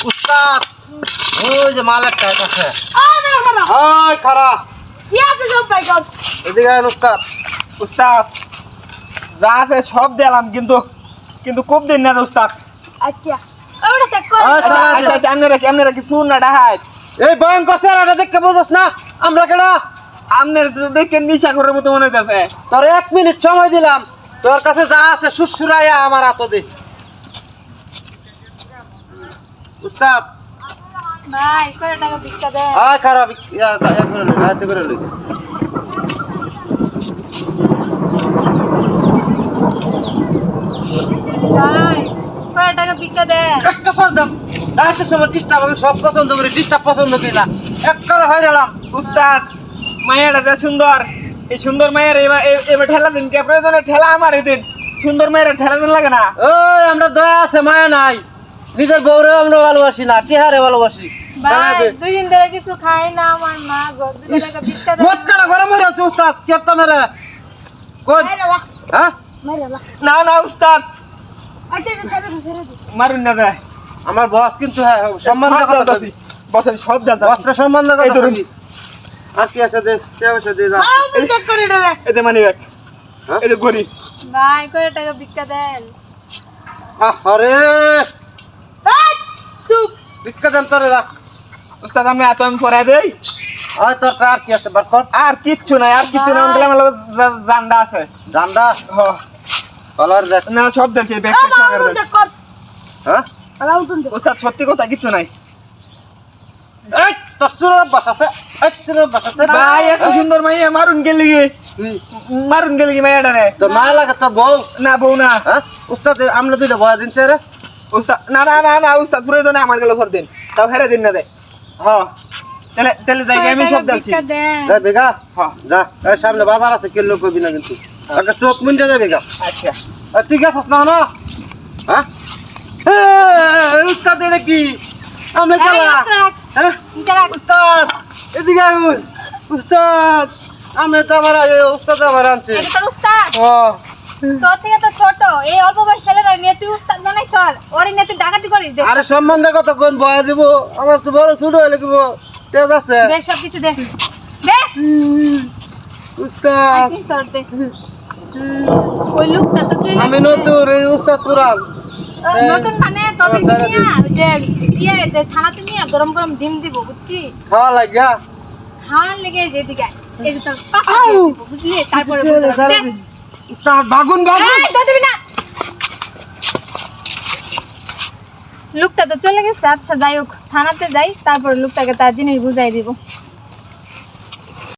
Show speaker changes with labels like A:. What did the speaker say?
A: উস্তাদ ওই যে মাল একটা আছে
B: খারাপ
A: ওই খারা
B: কি আছে সব ভাই কর
A: এদিকে আয় উস্তাদ
C: উস্তাদ যা আছে সব দিলাম কিন্তু কিন্তু খুব দিন না উস্তাদ।
B: আচ্ছা ওটা চেক কর
A: আচ্ছা,
C: আচ্ছা আচ্ছা আপনারা কি শুন না ডাহাত
A: এই ভয়ঙ্কর চেহারাটা দেখে বুঝছ না আমরা কেডা
C: আপনার দেখে নিশা করার মতো মনে হইতেছে।
A: তোর 1 মিনিট সময় দিলাম তোর কাছে যা আছে সুসুরাইয়া আমার হাতে দে উস্তাদ
B: ভাই কয় টাকা ভিক্ষা দে
A: আয় খারাপ ইয়া করে লই হাতে করে লই
B: ভাই কয় টাকা ভিক্ষা দে
A: একটা সর দাম একটা সময় ডিস্টার্ব আমি সব পছন্দ করি ডিস্টার্ব পছন্দ করি না এক করে হয়ে গেলাম
C: উস্তাদ মায়েরা যে সুন্দর এই সুন্দর মায়ের এবার ঠেলা দিন কে প্রয়োজনে ঠেলা আমার দিন সুন্দর মায়েরা ঠেলা দিন লাগে না।
A: ওই আমরা দয়া আছে মায়া নাই নিজের বউরেও আমরা ভালোবাসি না টিহারে ভালোবাসি
B: ভাই দুই দিন ধরে কিছু খাই না আমার মা গো 2 টাকা ভিক্ষা দে
A: মত কালা গরম হয়ে আছে উস্তাদ কেতা মেরে কোন
B: মাইরা বাহ
A: হ্যাঁ
B: মাইরা বাহ
C: না না উস্তাদ
B: আচ্ছা ছেড়ে দে
C: মারুন না যায়
A: আমার বস কিন্তু হ্যাঁ সম্মান দিয়ে কথা কবি
C: বসে সব জানতা
A: বসরা সম্মান দিয়ে
C: এই
A: কথা
C: ধরুন।
A: কবি আর কি আছে দে পয়সা দে যা
B: আও তুই চেক করে দে
C: এতে মানি ব্যাগ
A: হ্যাঁ?
C: এতে গরিব
B: ভাই কয় টাকা ভিক্ষা দেন
A: আরে
B: এই চুপ
A: ভিক্ষা দেন তোরে যা
C: উস্তাদ আমি এত আমি পরে দেই
A: ওই তোর আর কি আছে বার কর
C: আর কিচ্ছু নাই আর কিচ্ছু নাই আমার জান্ডা আছে
A: জান্ডা
C: হ
A: কলার দেখ
C: না সব দেখছি ব্যাগ
B: আও বাবু চেক কর
A: হ্যাঁ
B: আলাউ তুই
C: উস্তাদ সত্যি কথা কিচ্ছু নাই।
A: এই তোর চুরের বাস আছে এই চুরের বাস আছে
C: ভাই এত সুন্দর মাইয়া মারুন গেলি
A: তুই
C: মারুন গেলি মাইয়াটা রে
A: তোর মা লাগে তোর বউ
C: না বউ না
A: হ্যাঁ উস্তাদ আমরা দুইটা বয়া দিন রে
C: উস্তাদ না না না না উস্তাদ প্রয়োজনে আমার গেল সর দিন তাও হেরে দিন না দে হ্যাঁ তাহলে তাহলে যাই আমি সব দেখছি
B: ভিক্ষা দেন
A: যা বেগা
C: হ্যাঁ
A: যা এই সামনে বাজার আছে কিলো করবি না কিন্তু আগে চোখ মুন্ডে যাবে বেগা
C: আচ্ছা
A: আর তুই গেছস না না হ্যাঁ উস্তাদ এটা কি আমরা খেলা হ্যাঁ উস্তাদ এদিকে আয় উস্তাদ আমি তো আমার উস্তাদ আমার আনছে
B: এটা তোর উস্তাদ
A: ও
B: তোর থেকে তো ছোট এই অল্প বয়স ছেলেরা নিয়ে তুই উস্তাদ বানাই সর ওরে নিয়ে তুই ডাকাতি করিস দে
A: আরে সম্বন্ধে কত কোন বয়া দিব আমার তো বড় ছোট হয়ে লিখব তেজ আছে
B: দে সব কিছু দে দে
A: উস্তাদ
B: তুই সর দে ওই লোকটা তো তুই
A: আমি নতুন এই উস্তাদ পুরান
B: নতুন মানে তোদের
A: আমার সারা
B: নিয়ে যে যে থানাতে নিয়ে গরম গরম ডিম দিব বুঝছি
A: খাওয়া লাগিয়া
B: খাওয়ার লেগে যেদিকে এই যে তোর পাপা দিয়ে দিব, বুঝলি তারপরে বুঝলি দে।
A: উস্তাদ বাগুন বাগুন
B: এই, তো দিবি না লোকটা তো চলে গেছে আচ্ছা যাই হোক থানাতে যাই তারপর লোকটাকে তার জিনিস বুঝাই দিব